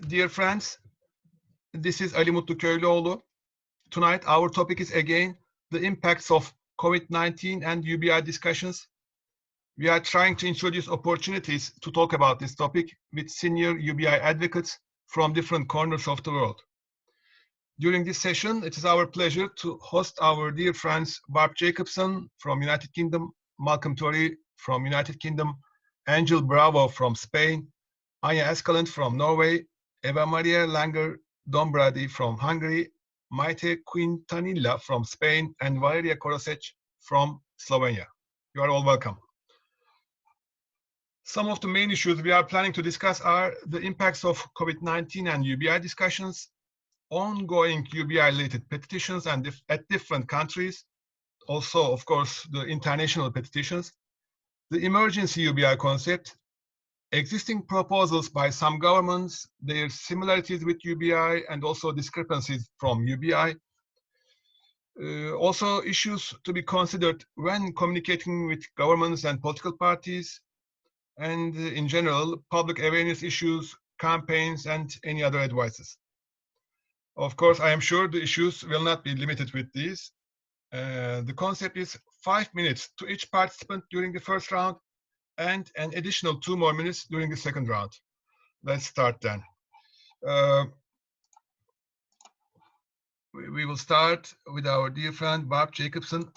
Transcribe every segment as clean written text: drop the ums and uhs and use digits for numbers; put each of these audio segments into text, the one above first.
Dear friends, this is Mutlu Köylüoğlu. Tonight our topic is again the impacts of COVID-19 and UBI discussions. We are trying to introduce opportunities to talk about this topic with senior UBI advocates from different corners of the world. During this session, it is our pleasure to host our dear friends Barb Jacobson from United Kingdom, Malcolm Torry from United Kingdom, Angel Bravo from Spain, Anja Askeland from Norway, Evamaria Dombrady from Hungary, Mayte Quintanilla from Spain, and Valerija Korosec from Slovenia. You are all welcome. Some of the main issues we are planning to discuss are the impacts of COVID-19 and UBI discussions, ongoing UBI-related petitions and at different countries, also, of course, the international petitions, the emergency UBI concept, existing proposals by some governments, their similarities with UBI, and also discrepancies from UBI. Also, issues to be considered when communicating with governments and political parties, and in general, public awareness issues, campaigns, and any other advices. Of course, I am sure the issues will not be limited with these. The concept is 5 minutes to each participant during the first round, and an additional 2 more minutes during the second round. Let's start then. We will start with our dear friend Barb Jacobson.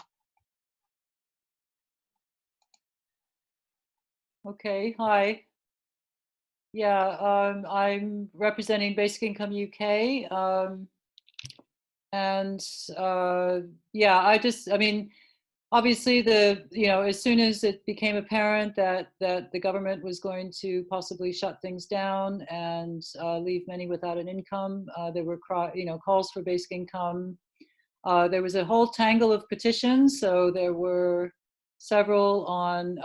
Okay, hi. Yeah, I'm representing Basic Income UK. Yeah, I mean, obviously as soon as it became apparent that the government was going to possibly shut things down and leave many without an income, there were calls for basic income. There was a whole tangle of petitions, so there were several on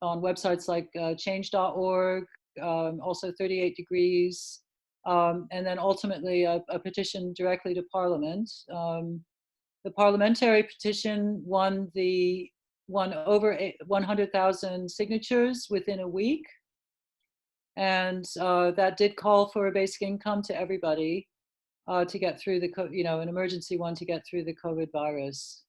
websites like change.org, also 38 Degrees, and then ultimately a petition directly to Parliament. The parliamentary petition won over 100,000 signatures within a week, and that did call for a basic income to everybody to get through an emergency one to get through the COVID virus.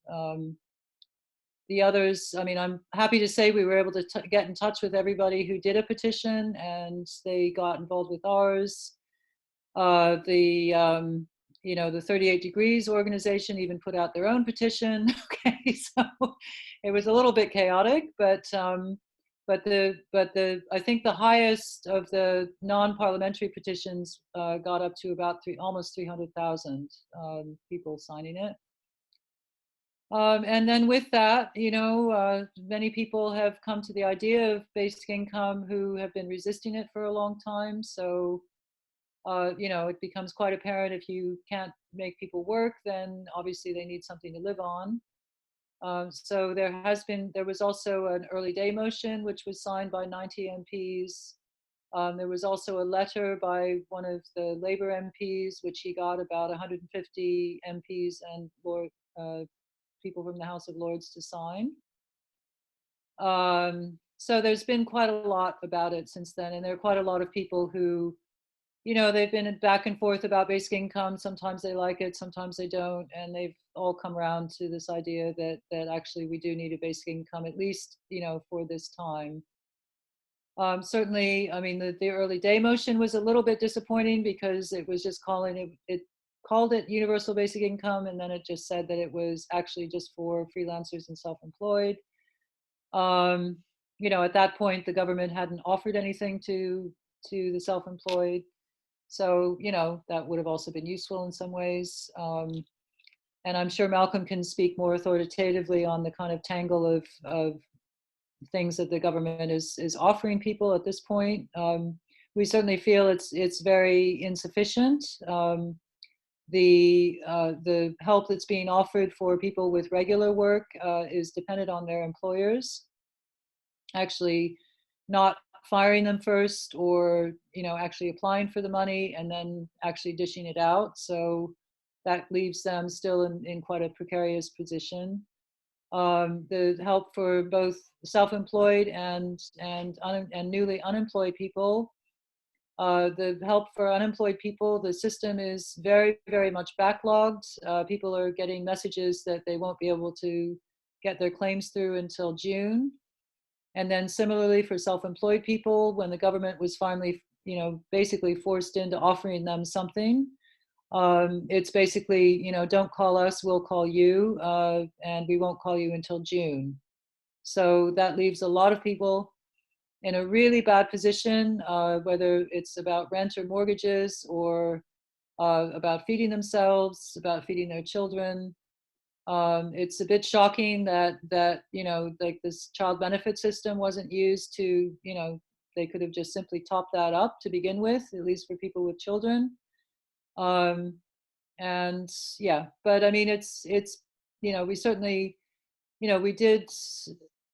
The others, I mean, I'm happy to say we were able to get in touch with everybody who did a petition, and they got involved with ours. The 38 Degrees organization even put out their own petition. Okay, so it was a little bit chaotic, but I think the highest of the non-parliamentary petitions got up to about almost 300,000 people signing it. And then with that, many people have come to the idea of basic income who have been resisting it for a long time. So, it becomes quite apparent if you can't make people work, then obviously they need something to live on. So there was also an early day motion, which was signed by 90 MPs. There was also a letter by one of the Labour MPs, which he got about 150 MPs and people from the House of Lords to sign. So there's been quite a lot about it since then, and there are quite a lot of people who, they've been back and forth about basic income. Sometimes they like it, sometimes they don't, and they've all come around to this idea that actually we do need a basic income, at least, for this time. Certainly, I mean, the early day motion was a little bit disappointing because it was just it called it universal basic income, and then it just said that it was actually just for freelancers and self-employed. At that point, the government hadn't offered anything to the self-employed. So, that would have also been useful in some ways. And I'm sure Malcolm can speak more authoritatively on the kind of tangle of things that the government is offering people at this point. We certainly feel it's very insufficient. The help that's being offered for people with regular work is dependent on their employers actually not firing them first, or actually applying for the money and then actually dishing it out. So that leaves them still in quite a precarious position. The help for both self-employed and newly unemployed people The help for unemployed people, the system is very, very much backlogged. People are getting messages that they won't be able to get their claims through until June. And then similarly for self-employed people, when the government was finally, basically forced into offering them something, it's basically, don't call us, we'll call you, and we won't call you until June. So that leaves a lot of people in a really bad position, whether it's about rent or mortgages, or about feeding themselves, about feeding their children. It's a bit shocking that like this child benefit system wasn't used to, they could have just simply topped that up to begin with, at least for people with children. And yeah, but I mean, it's we certainly, we did,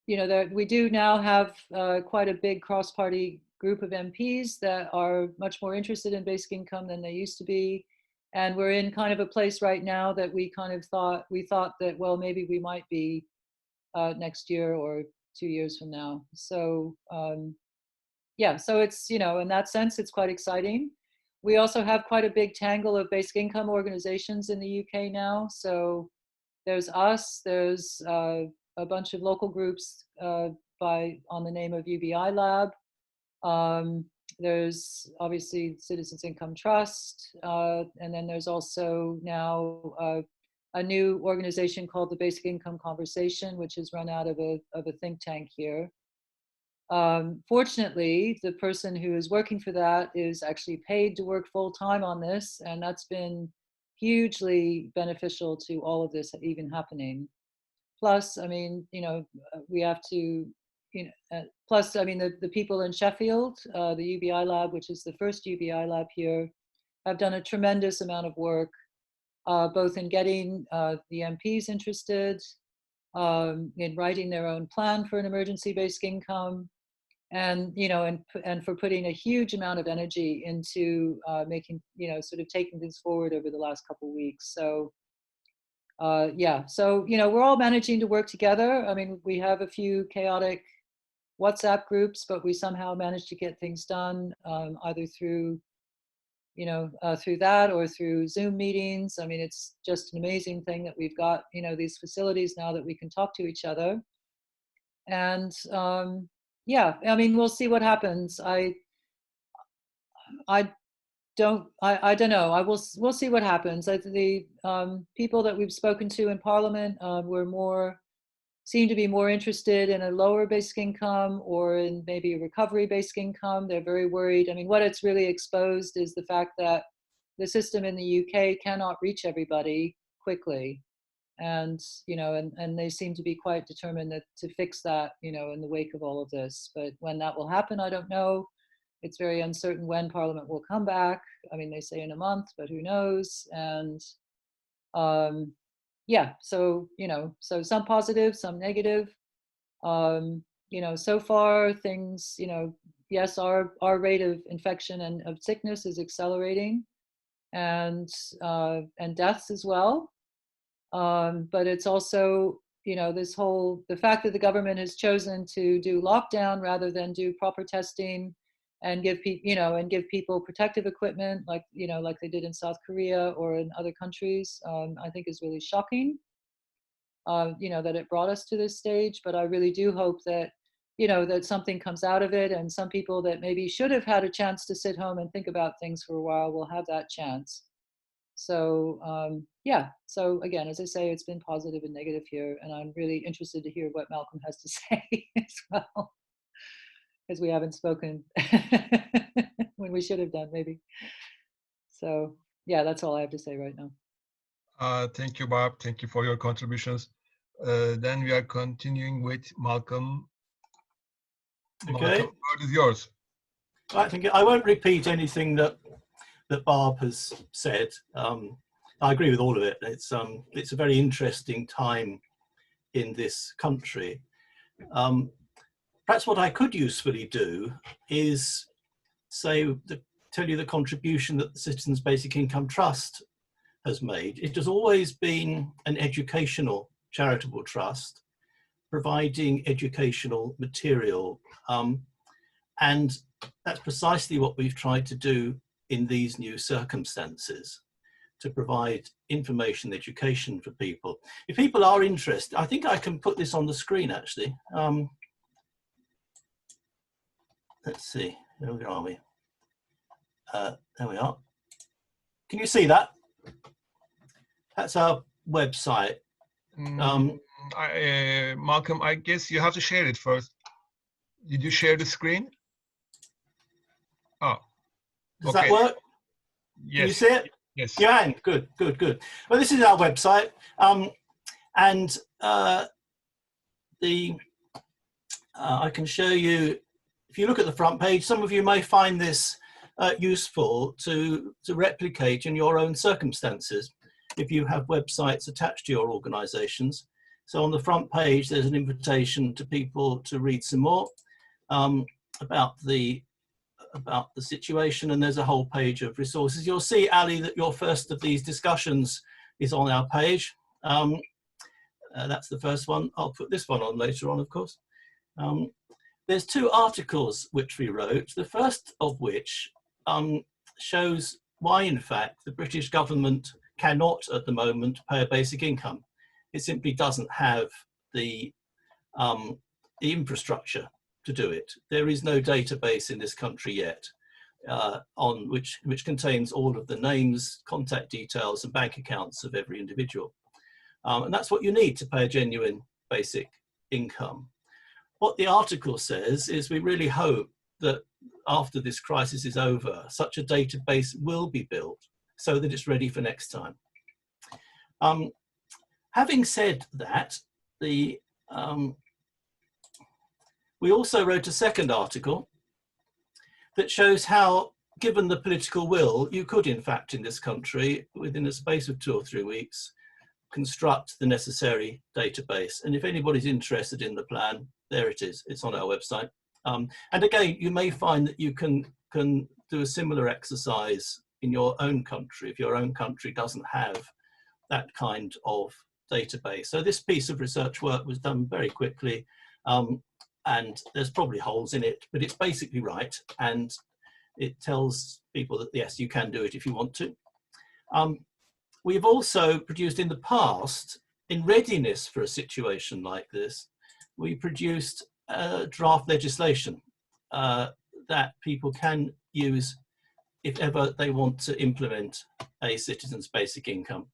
that we do now have quite a big cross-party group of MPs that are much more interested in basic income than they used to be. And we're in kind of a place right now that we kind of thought that, well, maybe we might be next year or 2 years from now. So yeah, so it's, in that sense, it's quite exciting. We also have quite a big tangle of basic income organizations in the UK now. So there's us, there's a bunch of local groups on the name of UBI Lab. There's obviously Citizens Income Trust, and then there's also now a new organization called the Basic Income Conversation, which is run out of a think tank here. Fortunately, the person who is working for that is actually paid to work full time on this, and that's been hugely beneficial to all of this even happening. Plus, I mean, we have to, plus, I mean, the people in Sheffield, the UBI Lab, which is the first UBI Lab here, have done a tremendous amount of work, both in getting the MPs interested, in writing their own plan for an emergency basic income, and and for putting a huge amount of energy into making, sort of taking things forward over the last couple of weeks. So yeah, so we're all managing to work together. I mean, we have a few chaotic WhatsApp groups, but we somehow managed to get things done, either through through that or through Zoom meetings. I mean, it's just an amazing thing that we've got these facilities now that we can talk to each other. And yeah, I mean, we'll see what happens. I don't know. We'll see what happens. The people that we've spoken to in Parliament seem to be more interested in a lower basic income or in maybe a recovery basic income. They're very worried. I mean, what it's really exposed is the fact that the system in the UK cannot reach everybody quickly. And and they seem to be quite determined to fix that in the wake of all of this. But when that will happen, I don't know. It's very uncertain when Parliament will come back. I mean, they say in a month, but who knows? And yeah, so so some positive, some negative. So far things, yes, our rate of infection and of sickness is accelerating, and deaths as well. But it's also, the fact that the government has chosen to do lockdown rather than do proper testing and give people protective equipment like they did in South Korea or in other countries, I think is really shocking. That it brought us to this stage, but I really do hope that that something comes out of it, and some people that maybe should have had a chance to sit home and think about things for a while will have that chance. So yeah, so again, as I say, it's been positive and negative here, and I'm really interested to hear what Malcolm has to say as well, because we haven't spoken when we should have done, maybe. So yeah, that's all I have to say right now. Thank you, Barb. Thank you for your contributions. Then we are continuing with Malcolm. Okay. Malcolm, the word is yours. I think I won't repeat anything that Barb has said. I agree with all of it. It's a very interesting time in this country. Perhaps what I could usefully do is tell you the contribution that the Citizens Basic Income Trust has made. It has always been an educational charitable trust, providing educational material. And that's precisely what we've tried to do in these new circumstances, to provide information, education for people. If people are interested, I think I can put this on the screen actually. Let's see, where are we? There we are. Can you see that? That's our website. Malcolm, I guess you have to share it first. Did you share the screen? Oh, does that work? Yes. Can you see it? Yes. Yeah, good. Well, this is our website, and I can show you. If you look at the front page, some of you may find this useful to replicate in your own circumstances if you have websites attached to your organisations. So on the front page, there's an invitation to people to read some more about the situation, and there's a whole page of resources. You'll see, Ali, that your first of these discussions is on our page. That's the first one. I'll put this one on later on, of course. There's two articles which we wrote, the first of which shows why, in fact, the British government cannot at the moment pay a basic income. It simply doesn't have the infrastructure to do it. There is no database in this country yet on which contains all of the names, contact details and bank accounts of every individual. And that's what you need to pay a genuine basic income. What the article says is we really hope that after this crisis is over, such a database will be built so that it's ready for next time. Having said that, we also wrote a second article that shows how, given the political will, you could in fact in this country, within a space of 2 or 3 weeks, construct the necessary database. And if anybody's interested in the plan, there it is, it's on our website. And again, you may find that you can do a similar exercise in your own country if your own country doesn't have that kind of database. So this piece of research work was done very quickly, and there's probably holes in it, but it's basically right, and it tells people that yes, you can do it if you want to. We've also produced in the past, in readiness for a situation like this, we produced draft legislation that people can use if ever they want to implement a citizen's basic income.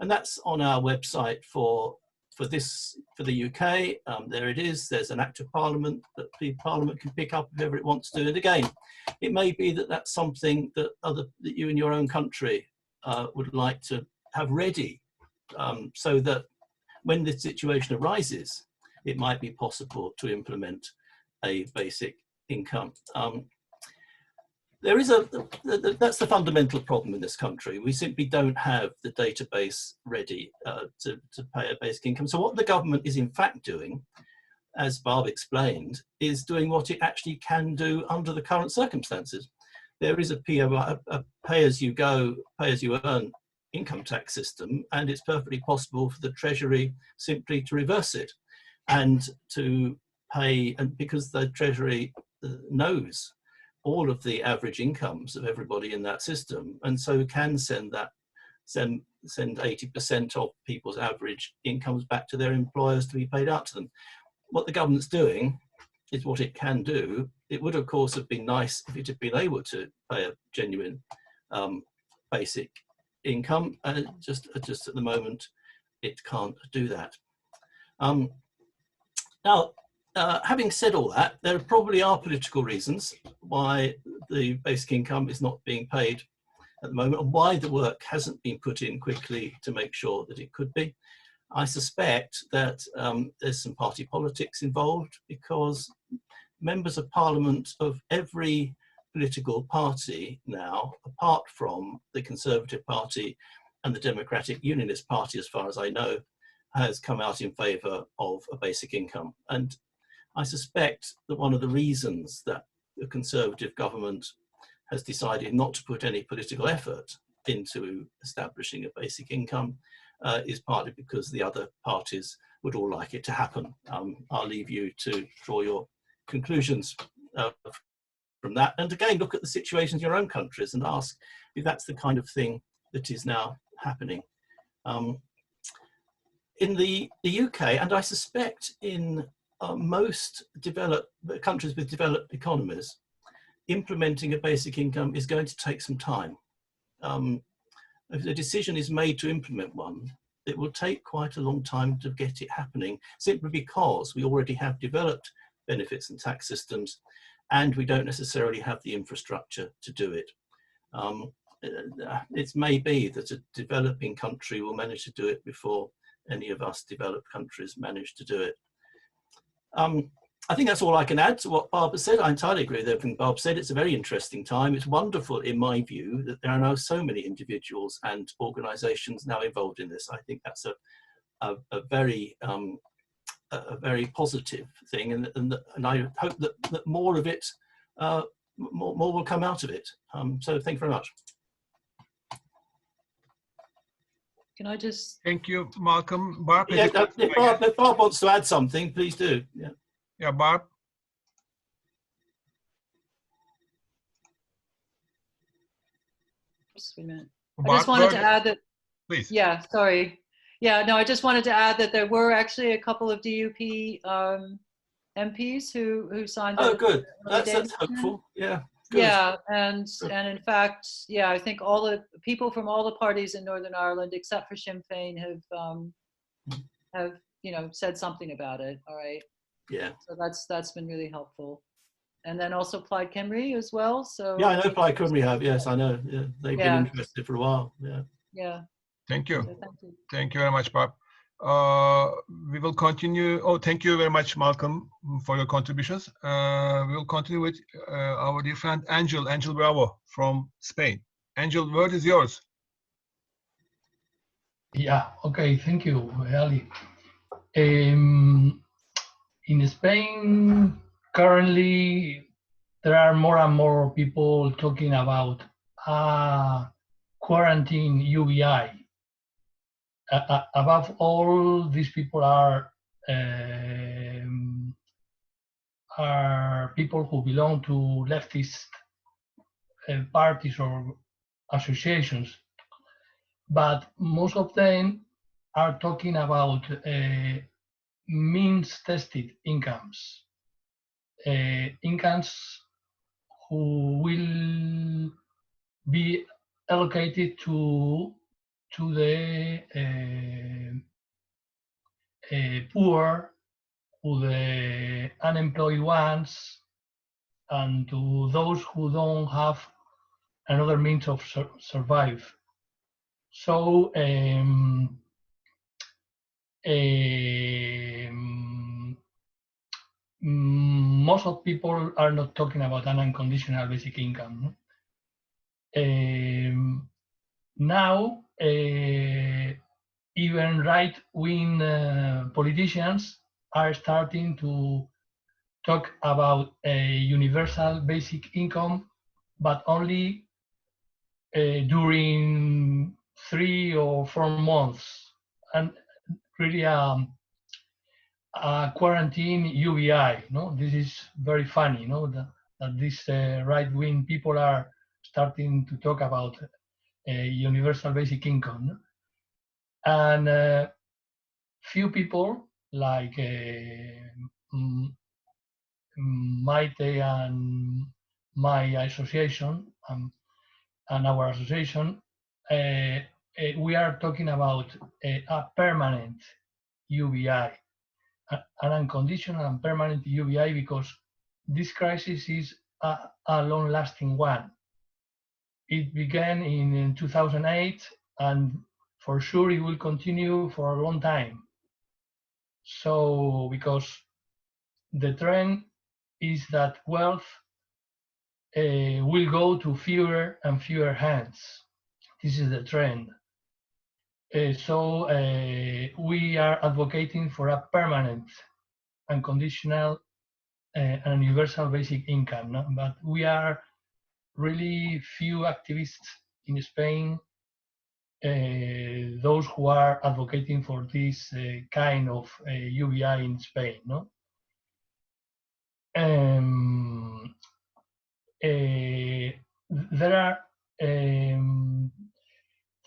And that's on our website for the UK. There it is. There's an Act of Parliament that the Parliament can pick up if ever it wants to. And again, it may be that that's something that you in your own country would like to have ready, so that when the situation arises, it might be possible to implement a basic income. That's the fundamental problem in this country. We simply don't have the database ready to pay a basic income. So what the government is in fact doing, as Barb explained, is doing what it actually can do under the current circumstances. There is a pay-as-you-go, pay-as-you-earn income tax system, and it's perfectly possible for the Treasury simply to reverse it and to pay, and because the Treasury knows all of the average incomes of everybody in that system, and so can send 80% of people's average incomes back to their employers to be paid out to them. What the government's doing is what it can do. It would of course have been nice if it had been able to pay a genuine basic income, and just at the moment it can't do that. Now, having said all that, there probably are political reasons why the basic income is not being paid at the moment, and why the work hasn't been put in quickly to make sure that it could be. I suspect that there's some party politics involved, because members of Parliament of every political party now, apart from the Conservative Party and the Democratic Unionist Party, as far as I know, has come out in favour of a basic income. And I suspect that one of the reasons that the Conservative government has decided not to put any political effort into establishing a basic income is partly because the other parties would all like it to happen. I'll leave you to draw your conclusions from that. And again, look at the situations in your own countries and ask if that's the kind of thing that is now happening. In the UK, and I suspect in most developed countries with developed economies, implementing a basic income is going to take some time. If the decision is made to implement one, it will take quite a long time to get it happening, simply because we already have developed benefits and tax systems, and we don't necessarily have the infrastructure to do it. It may be that a developing country will manage to do it before any of us developed countries manage to do it. I think that's all I can add to what Barb said. I entirely agree with everything Barb said. It's a very interesting time. It's wonderful, in my view, that there are now so many individuals and organisations now involved in this. I think that's a very positive thing, and I hope that more of it, more will come out of it. So thank you very much. Can I just? Thank you, Malcolm. Barb, Yeah, if Barb wants to add something, please do. Yeah. Yeah, Barb. Just a minute. Barb, I just wanted to add that. Please. Yeah, sorry. Yeah, no, I just wanted to add that there were actually a couple of DUP MPs who signed. Oh, good. That's hopeful. Yeah. Good. Yeah, and in fact, yeah, I think all the people from all the parties in Northern Ireland, except for Sinn Féin, have said something about it. All right. Yeah. So that's been really helpful, and then also Plaid Cymru as well. So yeah, I know Plaid Cymru have. Yes, I know. Yeah, they've been interested for a while. Yeah. Yeah. Thank you. So thank you. Thank you very much, Barb. We will continue. Oh, thank you very much, Malcolm, for your contributions. We will continue with our dear friend Angel Bravo from Spain. Angel, word is yours. Yeah, okay, thank you, Ali. In Spain, currently, there are more and more people talking about quarantine UBI. Above all, these people are people who belong to leftist parties or associations, but most of them are talking about means-tested incomes, incomes who will be allocated to the poor, to the unemployed ones, and to those who don't have another means of survive. So most of people are not talking about an unconditional basic income. Now, even right-wing politicians are starting to talk about a universal basic income, but only during 3 or 4 months, and really a quarantine UBI. No, this is very funny. No, that these right-wing people are starting to talk about a universal basic income, and few people like Mayte and my association and our association, we are talking about a permanent UBI, an unconditional and permanent UBI, because this crisis is a long-lasting one. It began in 2008, and for sure it will continue for a long time. So, because the trend is that wealth will go to fewer and fewer hands. This is the trend. So we are advocating for a permanent, unconditional, and universal basic income. No? But we are really few activists in Spain, those who are advocating for this kind of UBI in Spain. No? there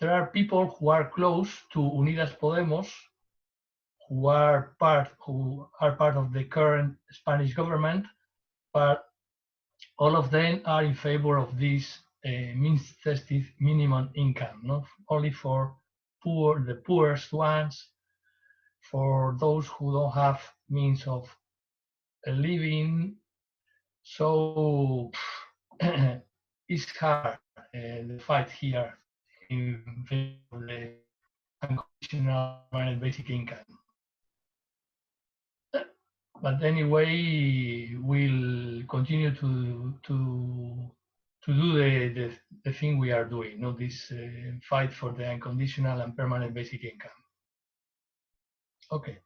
are people who are close to Unidas Podemos, who are part of the current Spanish government, but all of them are in favor of this means-tested minimum income, not only for the poorest ones, for those who don't have means of living. So it's hard, the fight here in favor of the unconditional and basic income. But anyway, we'll continue to do the thing we are doing, this fight for the unconditional and permanent basic income. Okay.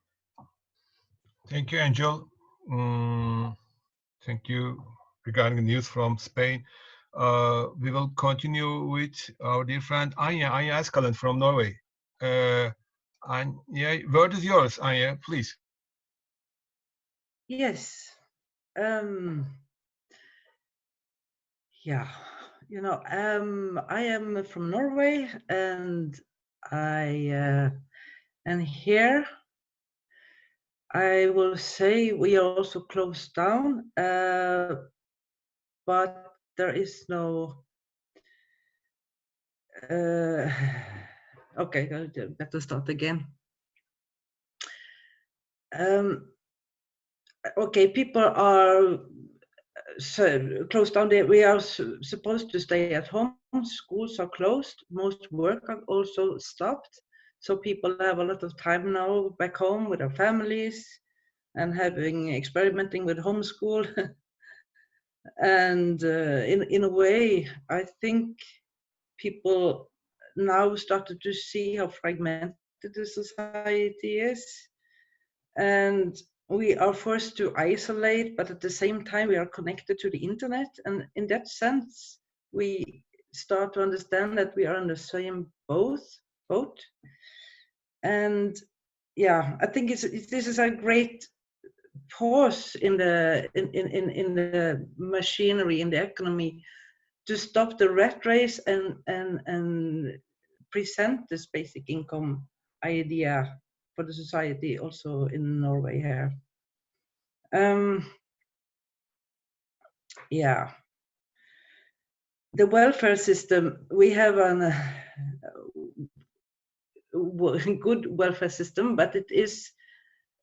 Thank you, Angel. Thank you regarding the news from Spain. We will continue with our dear friend Anja Askeland from Norway. Anja, word is yours, Anja, please. Yes. Yeah, I am from Norway, and and here I will say we are also closed down, but there is no. Okay, I'll better start again. Okay, people are closed down. We are supposed to stay at home. Schools are closed. Most work are also stopped. So people have a lot of time now back home with their families and experimenting with homeschool. And in a way, I think people now started to see how fragmented the society is. And we are forced to isolate, but at the same time, we are connected to the internet. And in that sense, we start to understand that we are on the same boat. And yeah, I think this is a great pause in the machinery, in the economy, to stop the rat race and present this basic income idea for the society also in Norway here. Yeah, the welfare system, we have a good welfare system, but it is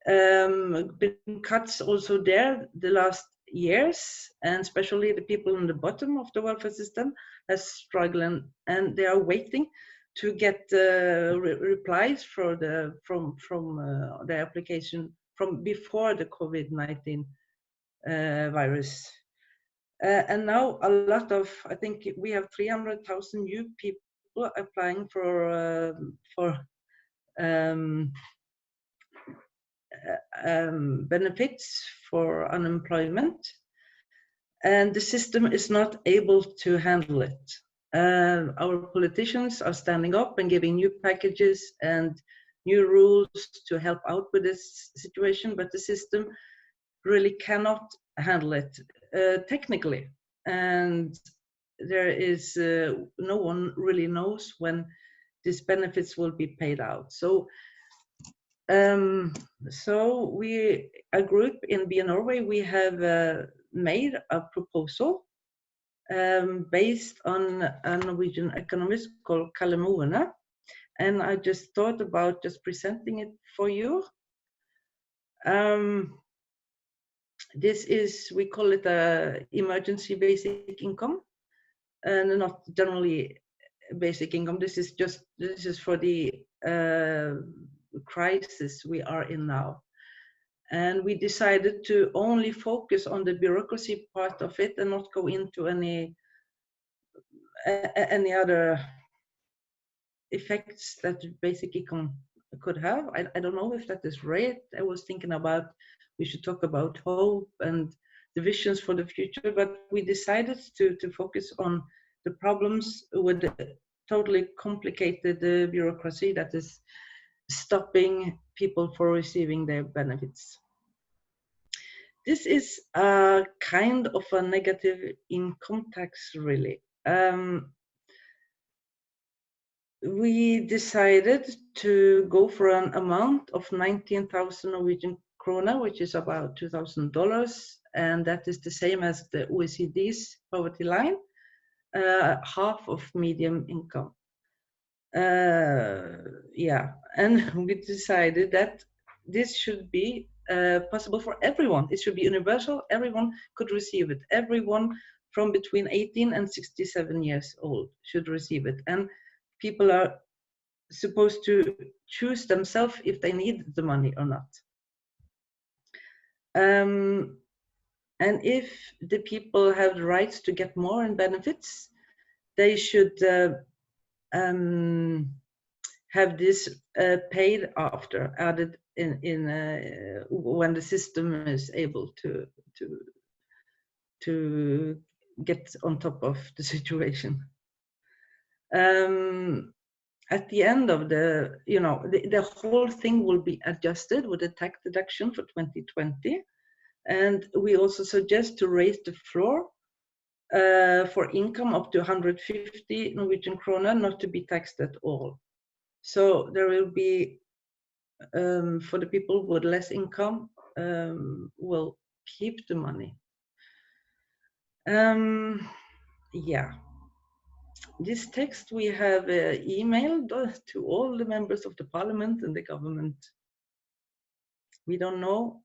been cuts also there the last years, and especially the people on the bottom of the welfare system are struggling, and they are waiting to get replies from the application from before the COVID-19 virus. And now a lot of, I think we have 300,000 new people applying for benefits for unemployment, and the system is not able to handle it. Our politicians are standing up and giving new packages and new rules to help out with this situation, but the system really cannot handle it technically, and there is no one really knows when these benefits will be paid out. So we, a group in BN Norway, we have made a proposal based on a Norwegian economist called Kalle Moene, and I just thought about just presenting it for you. This is, we call it a emergency basic income, and not generally basic income. This is for the crisis we are in now. And we decided to only focus on the bureaucracy part of it and not go into any other effects that basic income could have. I don't know if that is right. I was thinking about we should talk about hope and the visions for the future, but we decided to focus on the problems with the totally complicated bureaucracy that is stopping people from receiving their benefits. this is a kind of a negative income tax, really. We decided to go for an amount of 19,000 Norwegian krona, which is about $2,000, and that is the same as the OECD's poverty line, half of medium income. Yeah, and we decided that this should be possible for everyone. It should be universal. Everyone could receive it. Everyone from between 18 and 67 years old should receive it. And people are supposed to choose themselves if they need the money or not. And if the people have the rights to get more in benefits, they should have this paid after, added in when the system is able to get on top of the situation. At the end of the, the whole thing will be adjusted with a tax deduction for 2020. And we also suggest to raise the floor for income up to 150 Norwegian kroner, not to be taxed at all. So there will be, for the people with less income, will keep the money. Yeah. This text we have emailed to all the members of the parliament and the government. We don't know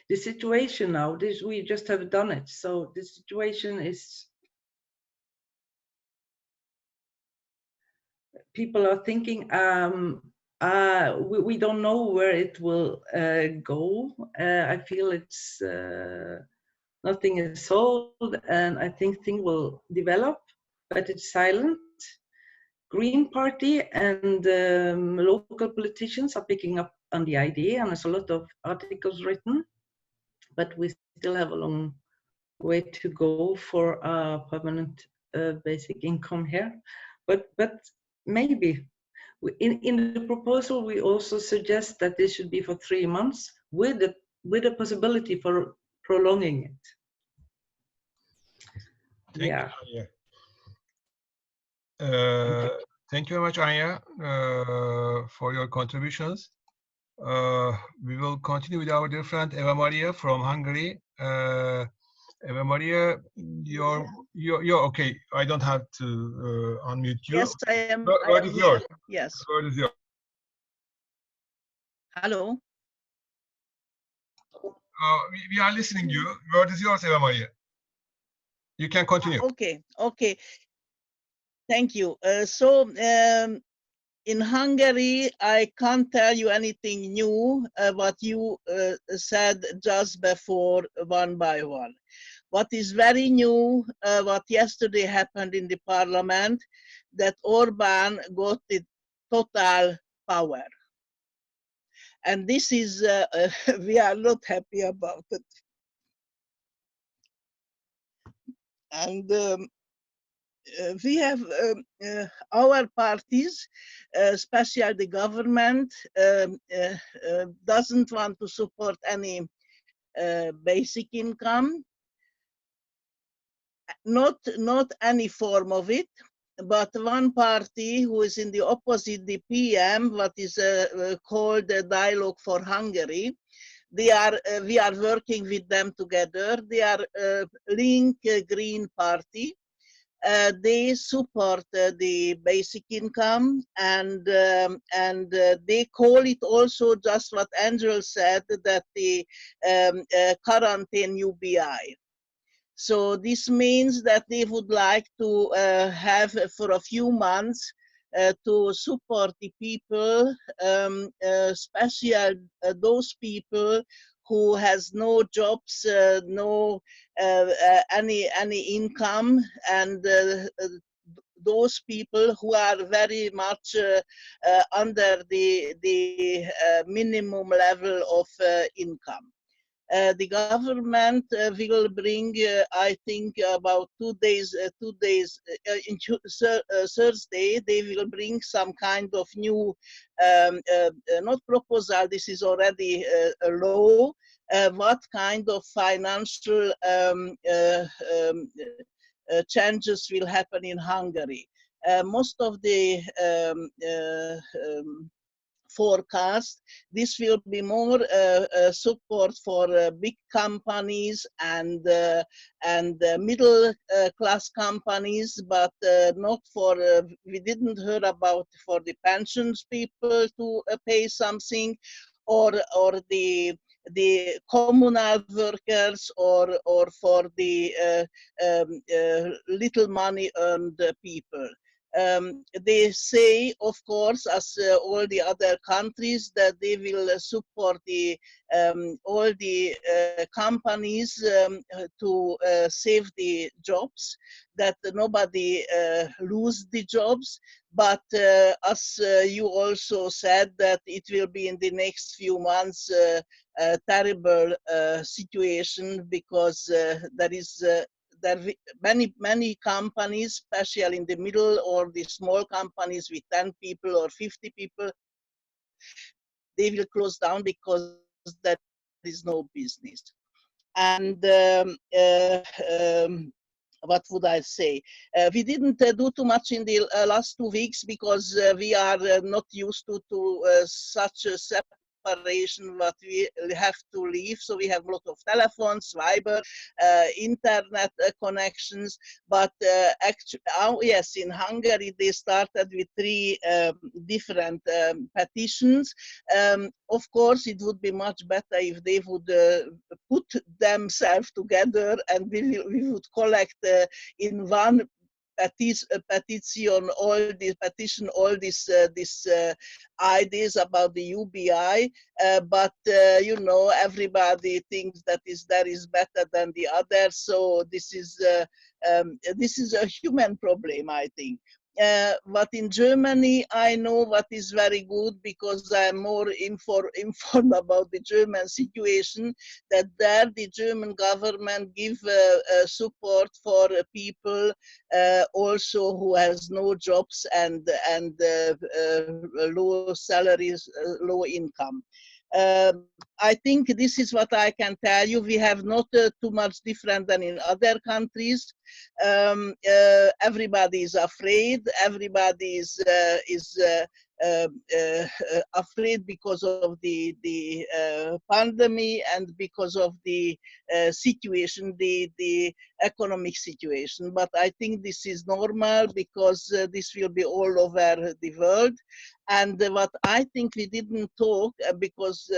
the situation now. We just have done it. So the situation is, people are thinking, we don't know where it will go. I feel it's nothing is solved, and I think things will develop, but it's silent. Green Party and local politicians are picking up on the idea, and there's a lot of articles written, but we still have a long way to go for a permanent basic income here. But maybe in the proposal we also suggest that this should be for 3 months with a possibility for prolonging it. Thank you, Anja. Thank you very much, Anja, for your contributions. We will continue with our dear friend Evamaria from Hungary. Evamaria, you're okay. I don't have to unmute you. Yes, I am. Word is yours. Yes. Word is yours. Hello. We are listening to you. Word is yours, Evamaria. You can continue. Okay. Thank you. In Hungary, I can't tell you anything new what you said just before, one by one. What is very new, what yesterday happened in the parliament, that Orbán got the total power. And this is, we are not happy about it. And we have our parties, especially the government, doesn't want to support any basic income, not any form of it, but one party who is in the opposite, the PM, what is called the Dialogue for Hungary. We are working with them together. They are Link Green Party. They support the basic income, and they call it also just what Angel said, that the quarantine UBI. So this means that they would like to have for a few months to support the people, especially those people who has no jobs, no any income, and those people who are very much under the minimum level of income. The government will bring, I think, about 2 days. Thursday, they will bring some kind of new, not proposal. This is already a law. What kind of financial changes will happen in Hungary? Most of the forecast, this will be more support for big companies and middle class companies, but not for, we didn't hear about for the pensions people to pay something, or the communal workers, or for the little money earned people. They say, of course, as all the other countries, that they will support the all the companies to save the jobs, that nobody lose the jobs. But as you also said, that it will be in the next few months a terrible situation, because there is many companies, especially in the middle or the small companies with 10 people or 50 people, they will close down because there is no business. And what would I say? We didn't do too much in the last 2 weeks, because we are not used to such a separation what we have to leave. So we have a lot of telephones, Viber, internet connections. But actually, yes, in Hungary they started with 3 different petitions. Of course, it would be much better if they would put themselves together, and we would collect in one petition all these ideas about the UBI, but you know, everybody thinks that is better than the other. So this is a human problem, I think. But in Germany, I know what is very good, because I'm more informed about the German situation, that there the German government give support for people also who has no jobs and low salaries, low income. I think this is what I can tell you. We have not too much different than in other countries. Everybody is afraid. Everybody is afraid because of the pandemic, and because of the situation, the economic situation. But I think this is normal, because this will be all over the world. And what I think we didn't talk, because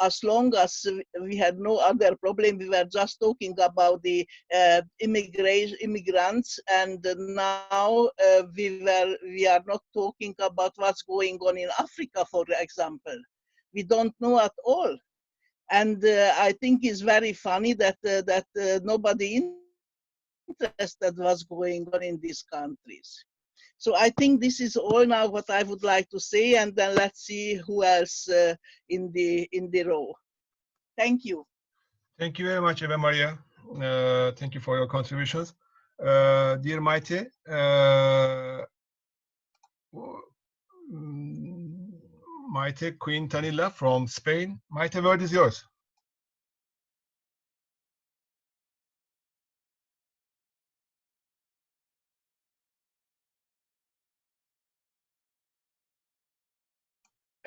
as long as we had no other problem, we were just talking about the immigrants, and now we are not talking about what's going on in Africa, for example. We don't know at all. And I think it's very funny that nobody interested what's going on in these countries. So I think this is all now what I would like to say, and then let's see who else in the row. Thank you. Thank you very much, Evamaria. Thank you for your contributions. Dear Mayte, Mayte Quintanilla from Spain. Mayte, word is yours.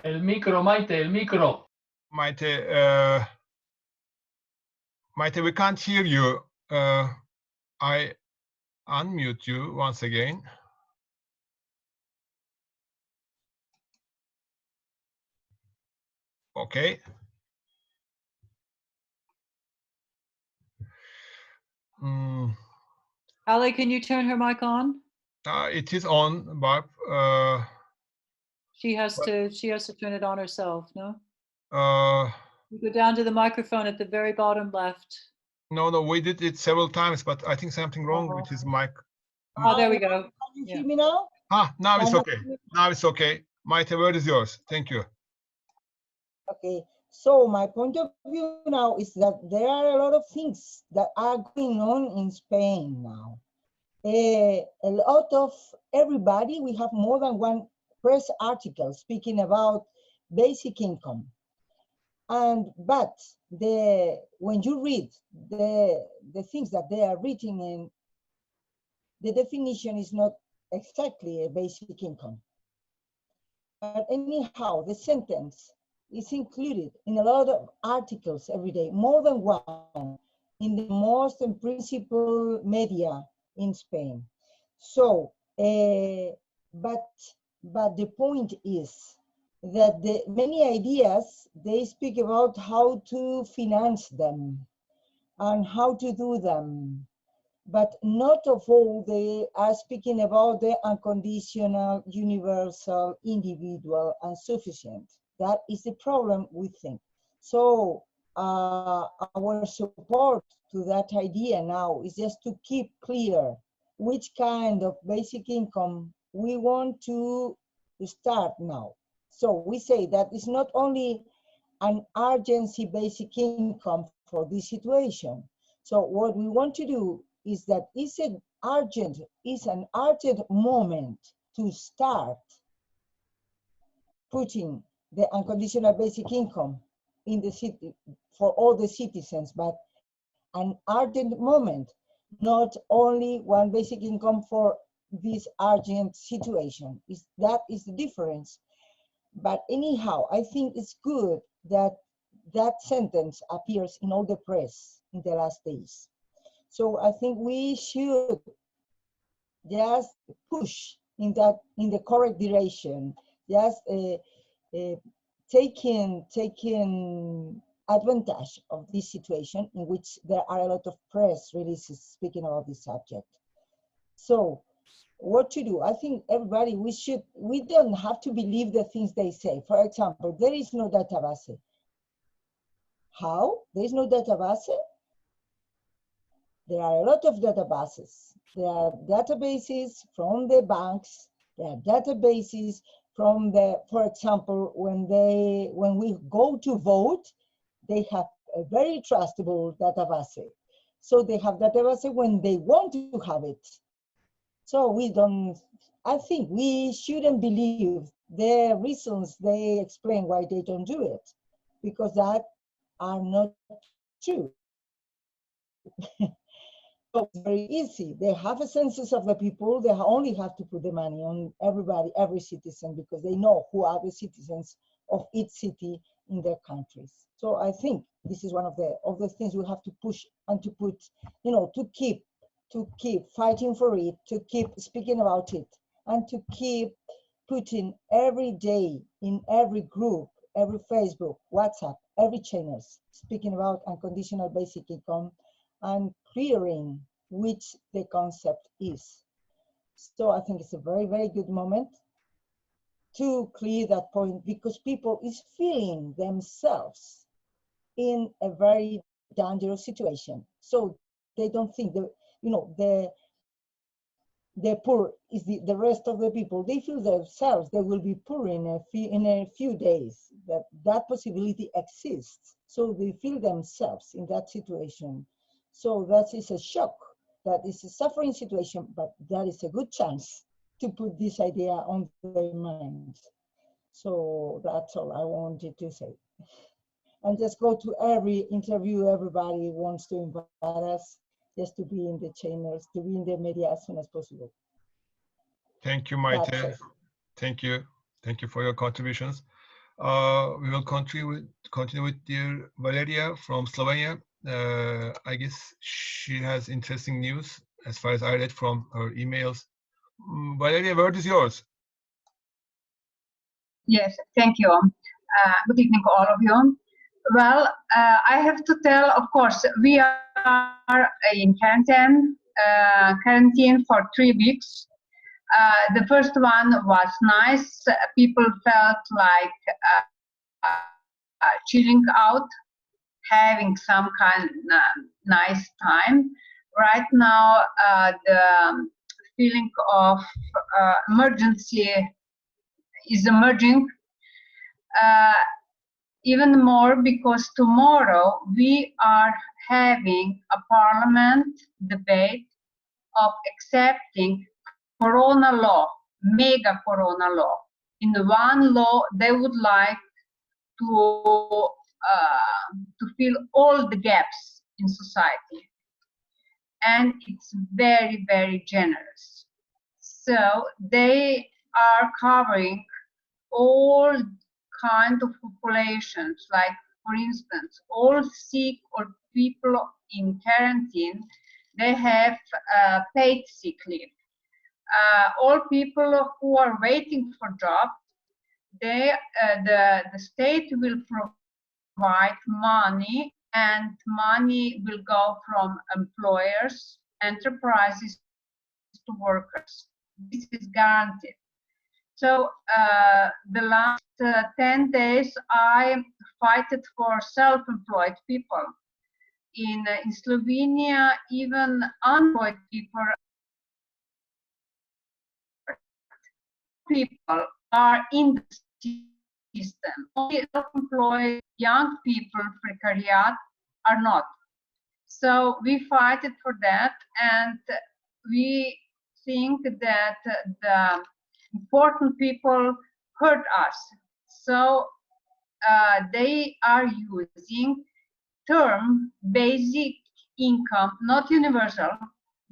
El micro, Mayte, el micro. Mayte, Mayte, we can't hear you. I unmute you once again. Okay. Ale, can you turn her mic on? It is on, Barb. She has to turn it on herself, no? Uh, You go down to the microphone at the very bottom left. no, we did it several times, but I think something wrong with his mic. Oh, there we go. Can you hear me now? Now it's okay. Now it's okay. Mayte, word is yours. Thank you. Okay. So my point of view now is that there are a lot of things that are going on in Spain now. A lot of everybody, we have more than one press article speaking about basic income. But when you read the things that they are written in, the definition is not exactly a basic income. But anyhow, the sentence is included in a lot of articles every day, more than one, in the most and principal media in Spain. So, but the point is that many ideas, they speak about how to finance them and how to do them. But not of all, they are speaking about the unconditional, universal, individual, and sufficient. That is the problem, we think. So our support to that idea now is just to keep clear which kind of basic income we want to start now. So we say that it's not only an urgency basic income for this situation. So what we want to do is that it's an urgent moment to start putting the unconditional basic income in the city for all the citizens, but an urgent moment, not only one basic income for this urgent situation. That is the difference. But anyhow, I think it's good that that sentence appears in all the press in the last days. So I think we should just push in the correct direction, just taking advantage of this situation in which there are a lot of press releases speaking about this subject. So what to do? I think everybody, we don't have to believe the things they say. For example, there is no database. How? There is no database? There are a lot of databases. There are databases from the banks. There are databases from for example, when we go to vote, they have a very trustable database. So they have database when they want to have it. So I think we shouldn't believe the reasons they explain why they don't do it, because that are not true. So it's very easy. They have a census of the people. They only have to put the money on everybody, every citizen, because they know who are the citizens of each city in their countries. So I think this is one of the things we have to push and to put, to keep fighting for it, to keep speaking about it, and to keep putting every day in every group, every Facebook, WhatsApp, every channel, speaking about unconditional basic income and clearing which the concept is. So I think it's a very, very good moment to clear that point, because people is feeling themselves in a very dangerous situation. So they don't think the poor is the rest of the people. They feel themselves they will be poor in a few days. That possibility exists. So they feel themselves in that situation. So that is a shock. That is a suffering situation, but that is a good chance to put this idea on their minds. So that's all I wanted to say. And just go to every interview. Everybody wants to invite us, just to be in the channels, to be in the media as soon as possible. Thank you, Mayte. Thank you. Thank you for your contributions. We will continue with dear Valerija from Slovenia. I guess she has interesting news as far as I read from her emails. Valerija, word is yours. Yes, thank you. Good evening, all of you. Well, I have to tell, of course, we are in quarantine for 3 weeks. The first one was nice. People felt like chilling out, having some kind of nice time. Right now, the feeling of emergency is emerging. even more because tomorrow we are having a parliament debate of accepting corona law, mega corona law. In the one law, they would like to fill all the gaps in society. And it's very, very generous. So they are covering all kind of populations, like for instance, all sick or people in quarantine, they have paid sick leave. All people who are waiting for jobs, the state will provide money, and money will go from employers, enterprises to workers. This is guaranteed. So the last 10 days, I fought for self-employed people. In Slovenia, even unemployed people are in the system. Only self-employed young people, precariat, are not. So we fight for that, and we think that the important people hurt us. So they are using term basic income, not universal,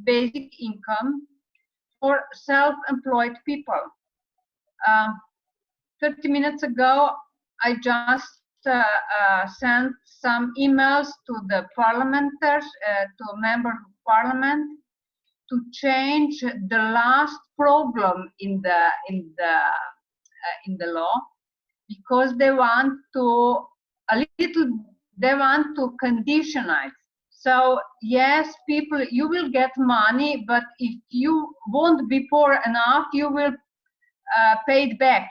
basic income for self-employed people. 30 minutes ago, I just sent some emails to the parliamenters, to members of parliament, to change the last problem in the law, because they want to conditionize. So yes, people, you will get money, but if you won't be poor enough, you will pay it back.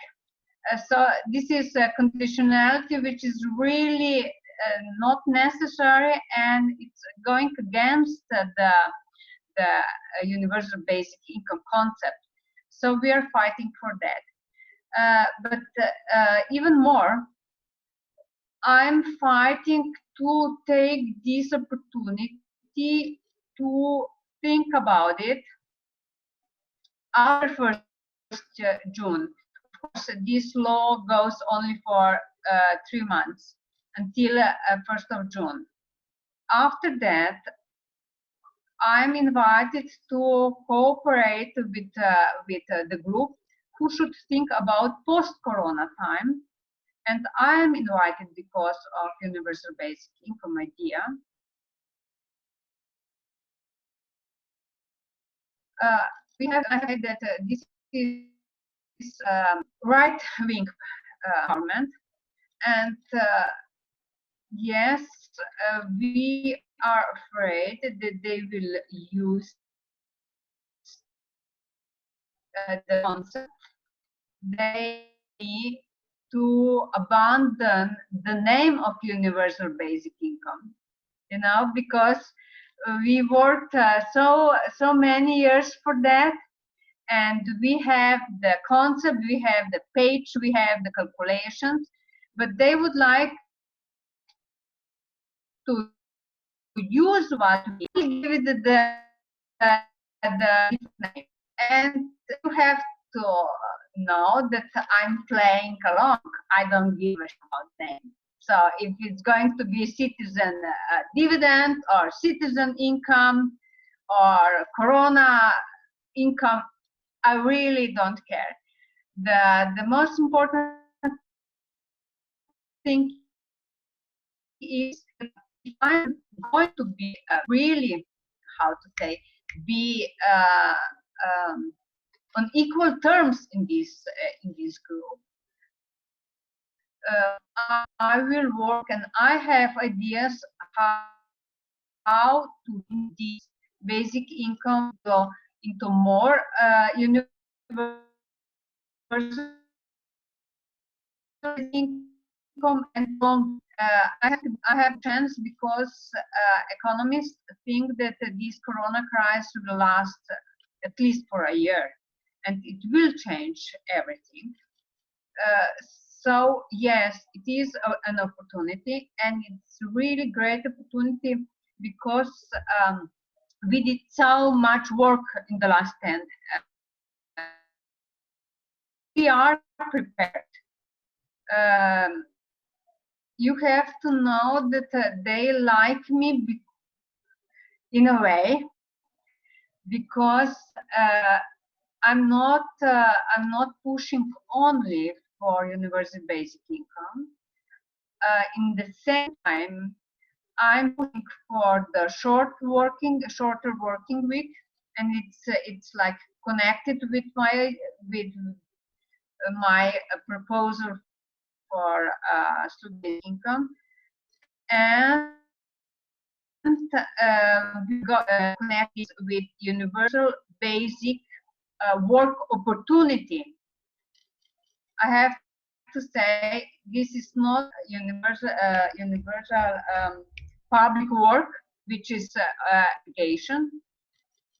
So this is a conditionality which is really not necessary, and it's going against the universal basic income concept. So we are fighting for that. But even more, I'm fighting to take this opportunity to think about it after 1st June. Of course, this law goes only for 3 months, until 1st of June. After that, I'm invited to cooperate with the group who should think about post-corona time. And I am invited because of universal basic income idea. I heard that this is right-wing government, and yes, we are afraid that they will use the concept. They need to abandon the name of universal basic income, you know, because we worked so many years for that, and we have the concept, we have the page, we have the calculations, but they would like to use what we give it the name. And you have to know that I'm playing along. I don't give a shit about name. So if it's going to be citizen dividend or citizen income or corona income, I really don't care. The most important thing is if I'm going to be really, how to say, be on equal terms in this group, I will work, and I have ideas how to bring this basic income into more universal income, and I have a chance because economists think that this corona crisis will last at least for a year, and it will change everything. So yes, it is an opportunity, and it's really great opportunity because we did so much work in the last 10. We are prepared. You have to know that they like me in a way, because I'm not pushing only for universal basic income. In the same time, I'm pushing for the shorter working week, and it's like connected with my proposal for student income, and we got connected with universal basic work opportunity. I have to say this is not universal public work, which is application,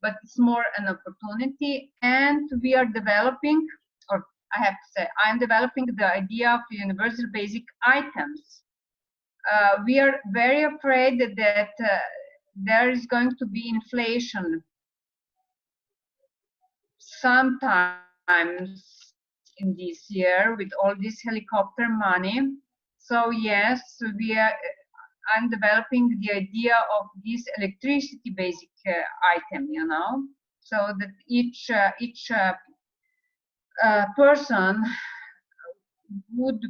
but it's more an opportunity. And we are developing, or I have to say, I'm developing the idea of universal basic items. We are very afraid that there is going to be inflation sometimes in this year with all this helicopter money. So yes, I'm developing the idea of this electricity basic item, you know, so that each person would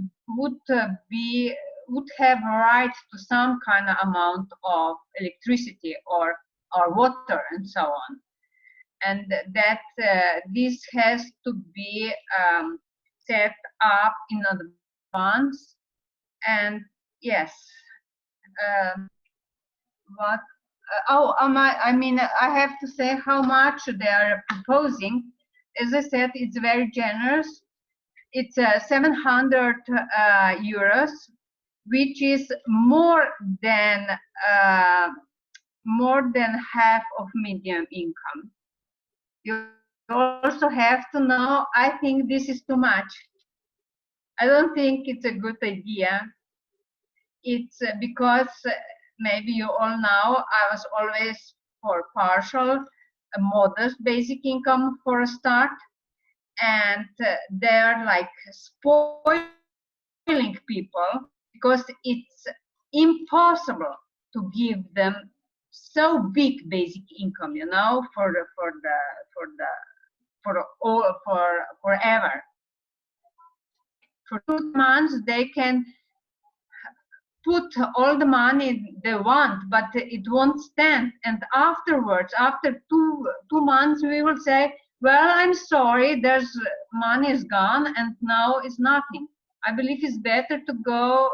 have a right to some kind of amount of electricity or water and so on, and that this has to be set up in advance. And yes, I mean, I have to say how much they are proposing. As I said, it's very generous. It's 700 euros, which is more than half of median income. You also have to know, I think this is too much. I don't think it's a good idea. It's because maybe you all know I was always for partial, a modest basic income for a start, and they're like spoiling people because it's impossible to give them so big basic income, you know, forever. For 2 months they can put all the money they want, but it won't stand. And afterwards, after two months, we will say, well, I'm sorry, there's money is gone, and now it's nothing. I believe it's better to go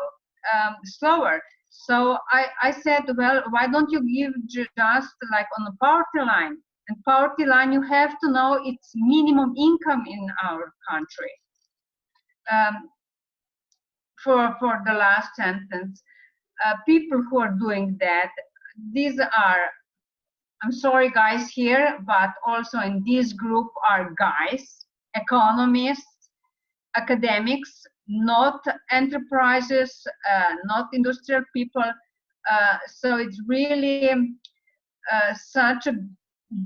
slower. So I said, well, why don't you give just like on the poverty line? And poverty line, you have to know it's minimum income in our country. For the last sentence, people who are doing that, these are, I'm sorry guys here, but also in this group are guys, economists, academics, not enterprises, not industrial people. So it's really such a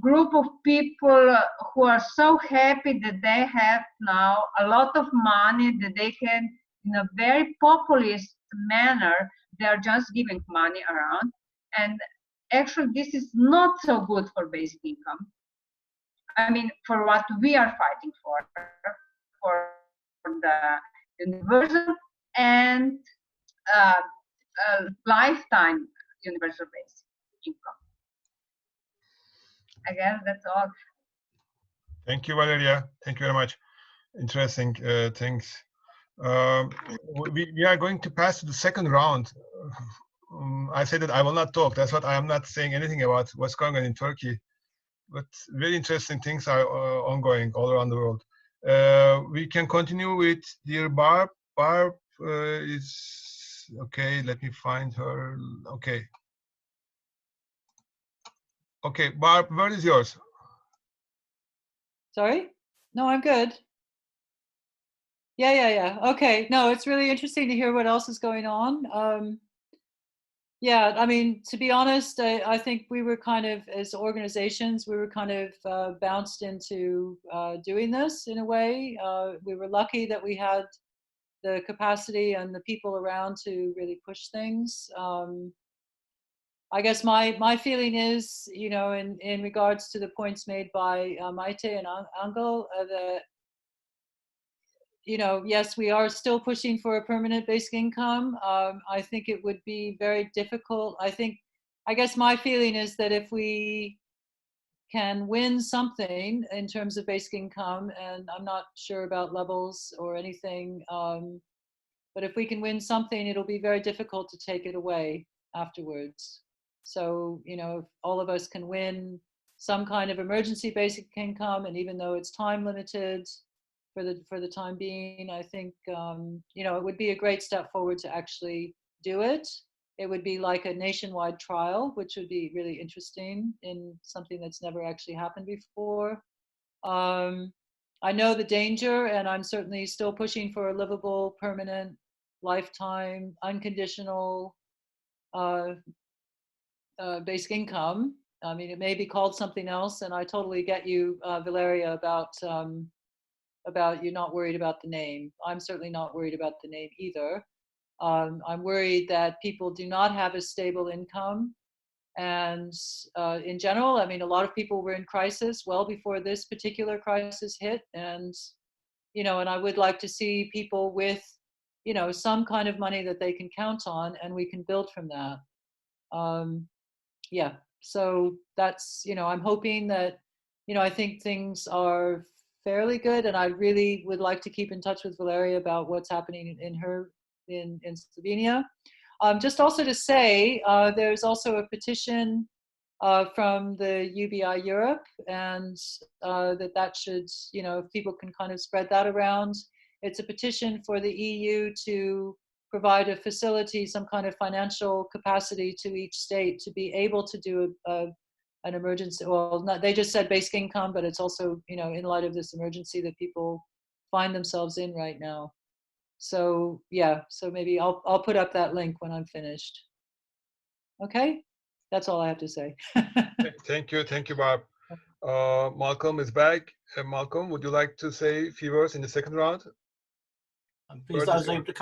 group of people who are so happy that they have now a lot of money that they can, in a very populist manner, they are just giving money around. And actually this is not so good for basic income. I mean, for what we are fighting for the universal and lifetime universal basic income. I guess that's all. Thank you, Valerija. Thank you very much. Interesting things. We are going to pass to the second round. I said that I will not talk. That's what I am not saying anything about what's going on in Turkey. But very interesting things are ongoing all around the world. We can continue with dear Barb. Barb is okay. Let me find her. Okay. Okay, Barb, word is yours. Sorry? No, I'm good. Yeah. Okay. No, it's really interesting to hear what else is going on. Yeah, I mean, to be honest, I think we were kind of, as organizations, we were kind of bounced into doing this in a way. We were lucky that we had the capacity and the people around to really push things. I guess my feeling is, you know, in regards to the points made by Mayte and Anja, that, you know, yes, we are still pushing for a permanent basic income. I think it would be very difficult. I guess my feeling is that if we can win something in terms of basic income, and I'm not sure about levels or anything, but if we can win something, it'll be very difficult to take it away afterwards. So, you know, if all of us can win some kind of emergency basic income, and even though it's time limited, for the time being, I think, you know, it would be a great step forward to actually do it. It would be like a nationwide trial, which would be really interesting in something that's never actually happened before. I know the danger, and I'm certainly still pushing for a livable, permanent, lifetime, unconditional basic income. I mean, it may be called something else, and I totally get you, Valerija, about you're not worried about the name. I'm certainly not worried about the name either. I'm worried that people do not have a stable income. And in general, I mean, a lot of people were in crisis well before this particular crisis hit. And, you know, and I would like to see people with, you know, some kind of money that they can count on, and we can build from that. Yeah, so that's, you know, I'm hoping that, you know, I think things are fairly good, and I really would like to keep in touch with Valerija about what's happening in Slovenia. Just also to say, there's also a petition from the UBI Europe, and that should, you know, if people can kind of spread that around. It's a petition for the EU to provide a facility, some kind of financial capacity to each state to be able to do an emergency, well, not, they just said basic income, but it's also, you know, in light of this emergency that people find themselves in right now. So yeah, so maybe I'll put up that link when I'm finished. Okay, that's all I have to say. Thank you, Barb. Malcolm is back. Malcolm, would you like to say a few words in the second round? I'm pleased I was able to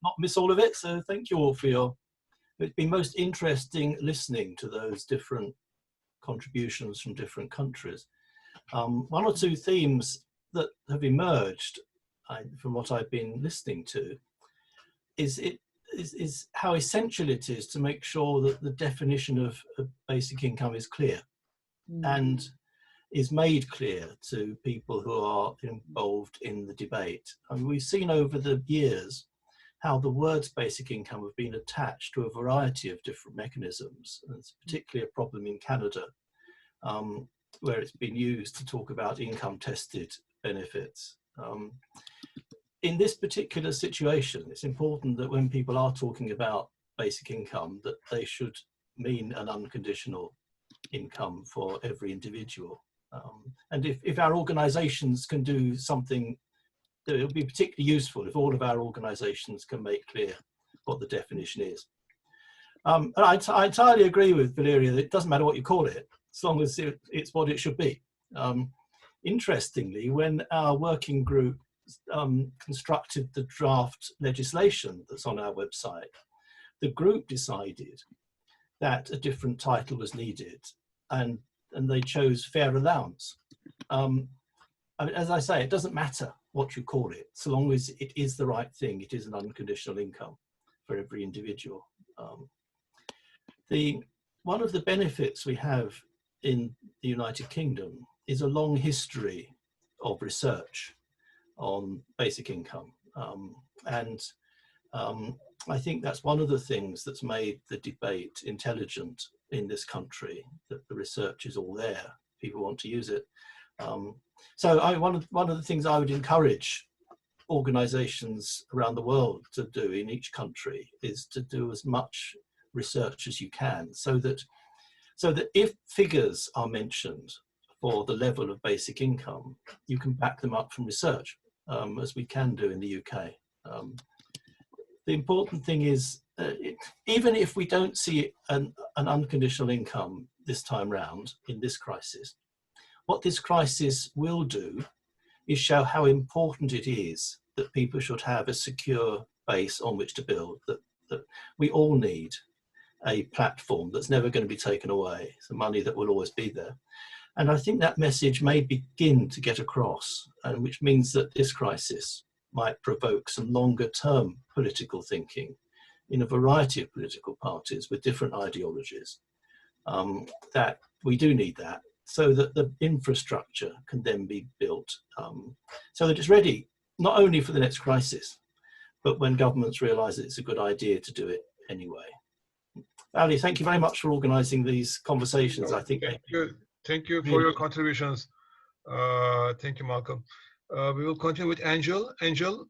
not miss all of it, so thank you all for your, it's been most interesting listening to those different contributions from different countries. One or two themes that have emerged from what I've been listening to is how essential it is to make sure that the definition of basic income is clear and is made clear to people who are involved in the debate. I mean, we've seen over the years how the words basic income have been attached to a variety of different mechanisms. And it's particularly a problem in Canada, where it's been used to talk about income tested benefits. In this particular situation, it's important that when people are talking about basic income, that they should mean an unconditional income for every individual. And if our organizations can do something, it will be particularly useful if all of our organizations can make clear what the definition is. And I entirely agree with Valerija that it doesn't matter what you call it, as long as it's what it should be. Interestingly, when our working group constructed the draft legislation that's on our website, the group decided that a different title was needed, and they chose fair allowance. I mean, as I say, it doesn't matter what you call it, so long as it is the right thing. It is an unconditional income for every individual. One of the benefits we have in the United Kingdom is a long history of research on basic income. I think that's one of the things that's made the debate intelligent in this country, that the research is all there, people want to use it. So one of the things I would encourage organizations around the world to do in each country is to do as much research as you can, so that if figures are mentioned for the level of basic income, you can back them up from research. as we can do in the UK. The important thing is, even if we don't see an unconditional income this time round in this crisis, what this crisis will do is show how important it is that people should have a secure base on which to build, that we all need a platform that's never going to be taken away, some money that will always be there. And I think that message may begin to get across, and which means that this crisis might provoke some longer term political thinking in a variety of political parties with different ideologies, that we do need that, so that the infrastructure can then be built, so that it's ready, not only for the next crisis, but when governments realise that it's a good idea to do it anyway. Ali, thank you very much for organising these conversations. I think Thank you for your contributions. Thank you, Malcolm. We will continue with Angel. Angel,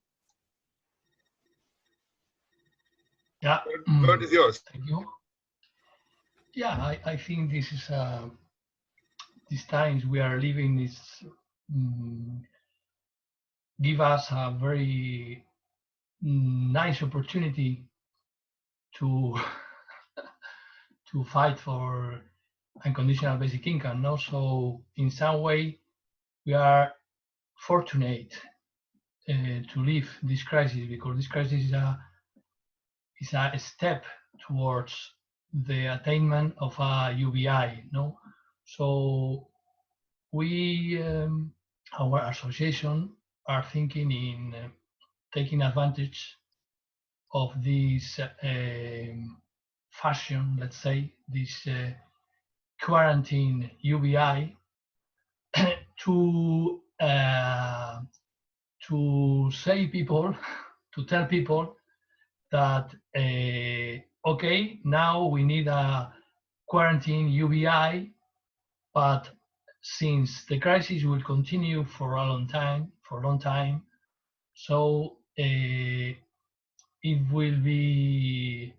Yeah. word is yours. Thank you. Yeah, I think this is these times we are living is give us a very nice opportunity to to fight for unconditional basic income. And also, in some way, we are fortunate to live this crisis, because this crisis is a step towards the attainment of a UBI. No, so we, our association, are thinking in taking advantage of this fashion, let's say, this quarantine UBI to say people, to tell people that okay, now we need a quarantine UBI, but since the crisis will continue for a long time, so it will be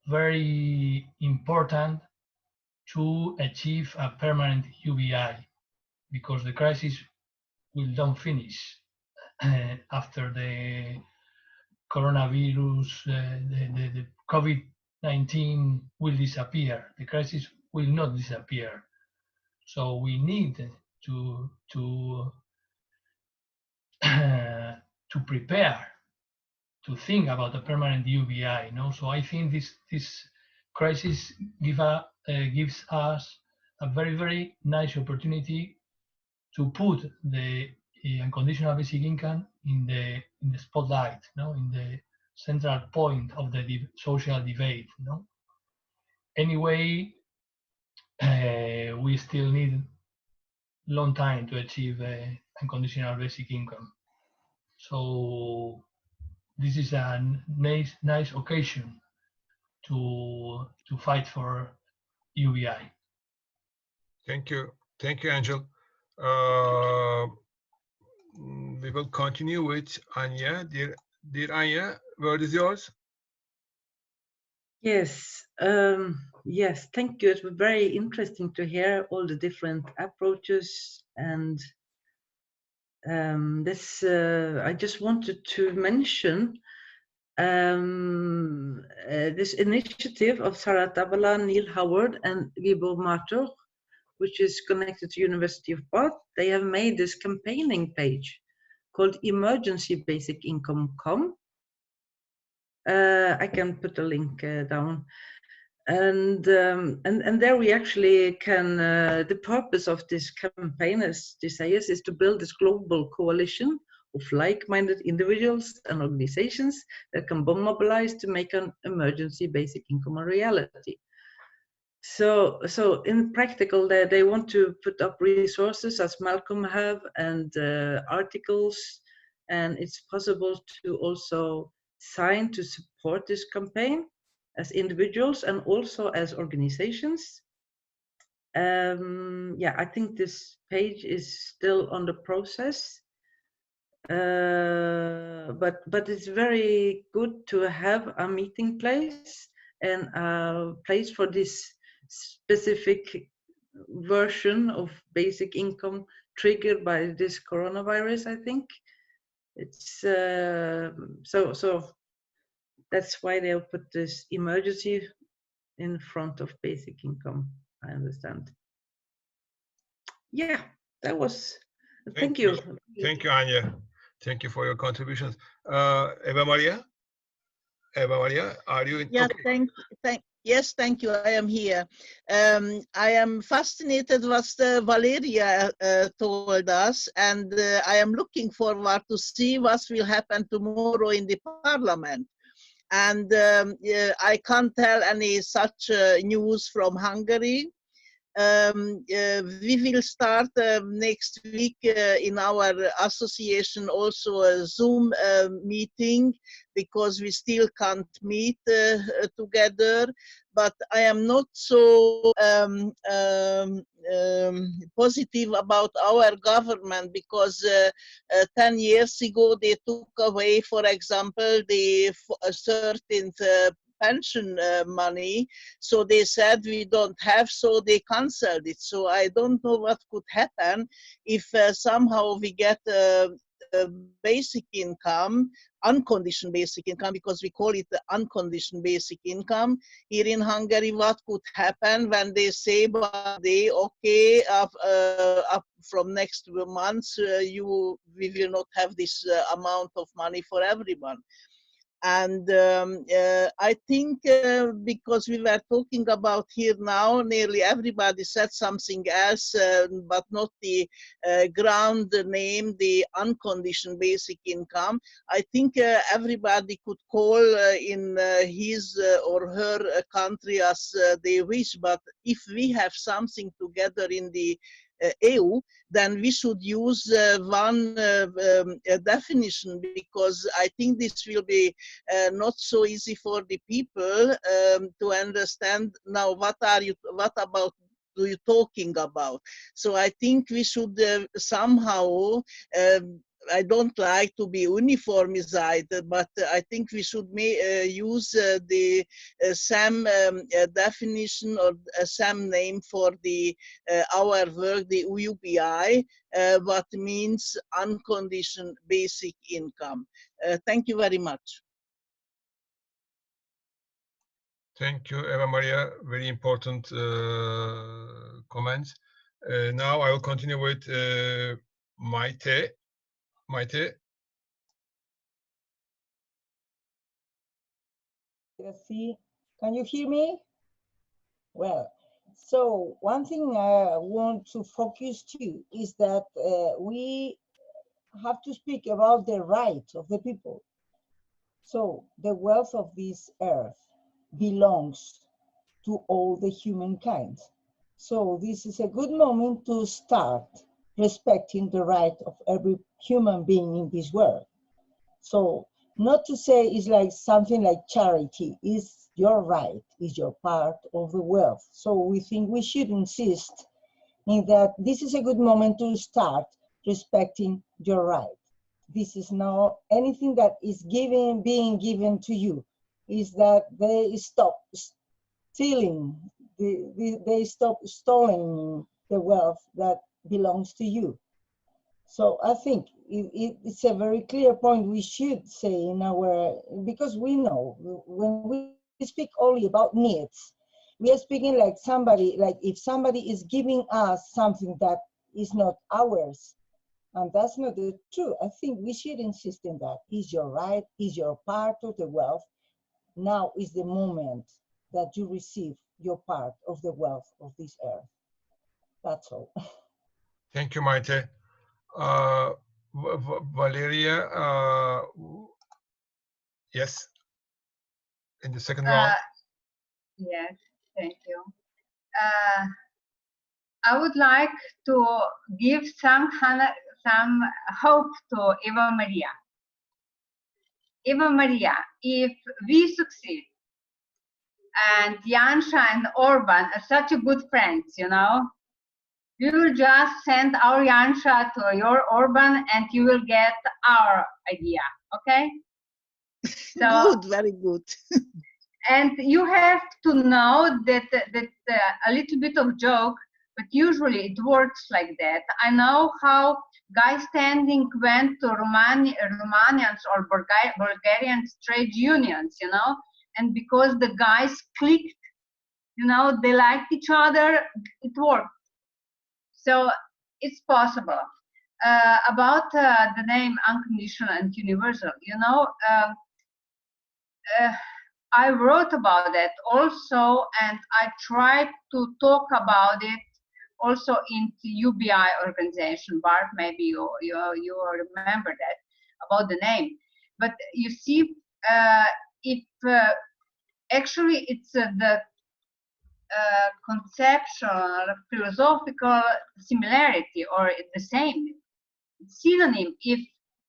very important to achieve a permanent UBI, because the crisis will not finish after the coronavirus, the COVID-19 will disappear. The crisis will not disappear. So we need to prepare, to think about a permanent UBI. No? So I think this crisis gives us a very nice opportunity to put the unconditional basic income in the spotlight, no, in the central point of the social debate. No, anyway, we still need long time to achieve unconditional basic income. So this is a nice occasion to fight for UBI. Thank you, Angel. We will continue with Anja. Dear Anja, word is yours. Yes, yes, thank you. It was very interesting to hear all the different approaches, and this I just wanted to mention this initiative of Sarah Tabala, Neil Howard, and Vibo Matur, which is connected to University of Bath. They have made this campaigning page called Emergency Basic Income.com. I can put a link down, and there we actually can. The purpose of this campaign, as they say, is to build this global coalition of like-minded individuals and organizations that can mobilize to make an emergency basic income a reality. So in practical, they want to put up resources, as Malcolm have, and articles, and it's possible to also sign to support this campaign as individuals and also as organizations. Yeah, I think this page is still on the process, but it's very good to have a meeting place and a place for this specific version of basic income triggered by this coronavirus, I think. It's so that's why they put this emergency in front of basic income. I understand. Yeah, that was. Thank you. Thank you, Anja. Thank you for your contributions. Evamaria, are you in? Yeah, Okay. yes, thank you. I am here. I am fascinated what Valerija told us, and I am looking forward to see what will happen tomorrow in the parliament. And I can't tell any such news from Hungary. We will start next week in our association also a Zoom meeting, because we still can't meet together. But I am not so positive about our government, because 10 years ago they took away, for example, the 13th pension money. So they said we don't have, so they cancelled it. So I don't know what could happen if somehow we get a basic income, unconditioned basic income, because we call it the unconditioned basic income here in Hungary. What could happen when they say, but they okay, up from next month we will not have this amount of money for everyone. And I think because we were talking about here now, nearly everybody said something else, but not the ground name, the unconditioned basic income. I think everybody could call in his or her country as they wish, but if we have something together in the EU, then we should use one definition, because I think this will be not so easy for the people to understand now what about do you talking about. So I think we should somehow, I don't like to be uniformized, but I think we should use the same definition or same name for the our work, the UBI, what means unconditioned basic income. Thank you very much. Thank you, Evamaria. Very important comments. Now I will continue with Mayte. Mayte. Can you hear me? Well, so one thing I want to focus to is that we have to speak about the rights of the people. So the wealth of this earth belongs to all the humankind. So this is a good moment to start respecting the right of every human being in this world. So not to say it's like something like charity, is your right, is your part of the wealth. So we think we should insist in that this is a good moment to start respecting your right. This is not anything that is being given to you, is that they stop stealing, they stop stealing the wealth that belongs to you. So I think it's a very clear point we should say in our, because we know when we speak only about needs, we are speaking like somebody, like if somebody is giving us something that is not ours, and that's not the truth. I think we should insist in that. Is your right, is your part of the wealth. Now is the moment that you receive your part of the wealth of this earth. That's all. Thank you, Mayte. Valerija, yes, in the second round. Yes, thank you. I would like to give some hope to Evamaria. Evamaria, if we succeed, and Anja and Orban are such a good friends, you know, we will just send our Anja to your Orban and you will get our idea, okay? So, good, very good. And you have to know that a little bit of joke, but usually it works like that. I know how guy standing went to Romanians or Bulgarian trade unions, you know, and because the guys clicked, you know, they liked each other, it worked. So it's possible. About the name unconditional and universal, you know, I wrote about that also, and I tried to talk about it also in the UBI organization. Barb, maybe you remember that about the name. But you see, if actually it's the conceptual, philosophical similarity, or the same synonym. If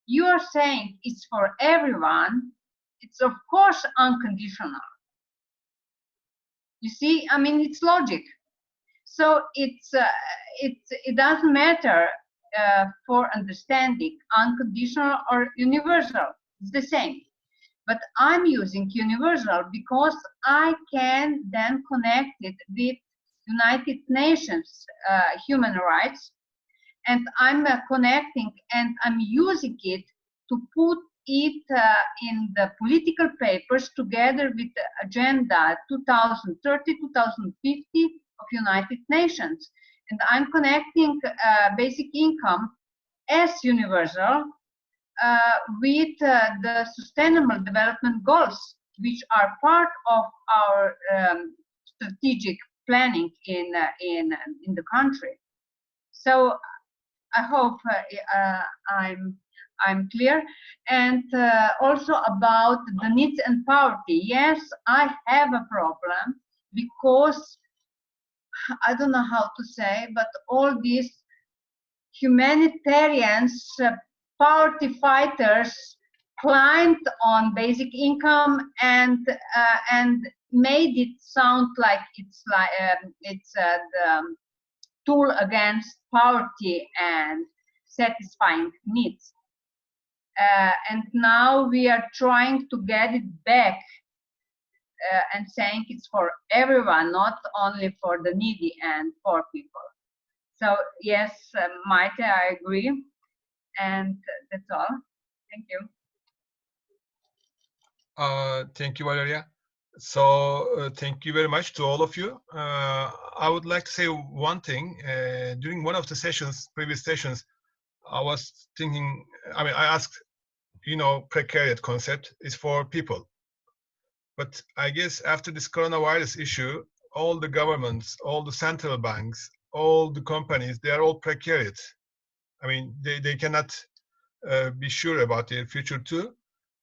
you are saying it's for everyone, it's of course unconditional. You see, I mean, it's logic. So it doesn't matter for understanding unconditional or universal. It's the same. But I'm using universal because I can then connect it with United Nations human rights, and I'm connecting and I'm using it to put it in the political papers together with the Agenda 2030-2050 of United Nations. And I'm connecting basic income as universal with the Sustainable Development Goals, which are part of our strategic planning in the country. So I hope I'm clear. And also about the needs and poverty. Yes, I have a problem because I don't know how to say, but all these humanitarians, poverty fighters climbed on basic income and made it sound like it's the tool against poverty and satisfying needs. And now we are trying to get it back and saying it's for everyone, not only for the needy and poor people. So yes, Mayte, I agree. And that's all. Thank you. Thank you, Valerija. So thank you very much to all of you. I would like to say one thing. During one of the sessions, previous sessions, I was thinking, I mean, I asked, you know, precariat concept is for people. But I guess after this coronavirus issue, all the governments, all the central banks, all the companies, they are all precariat. I mean, they cannot be sure about their future too.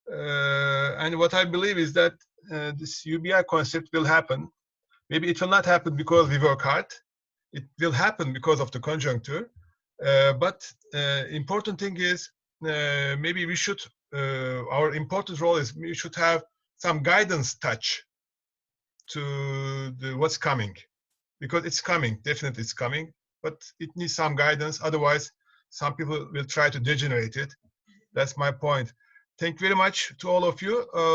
And what I believe is that this UBI concept will happen. Maybe it will not happen because we work hard. It will happen because of the conjuncture. But important thing is maybe we should, our important role is we should have some guidance touch to what's coming, because it's coming, definitely it's coming, but it needs some guidance. Otherwise, some people will try to degenerate it. That's my point. Thank you very much to all of you.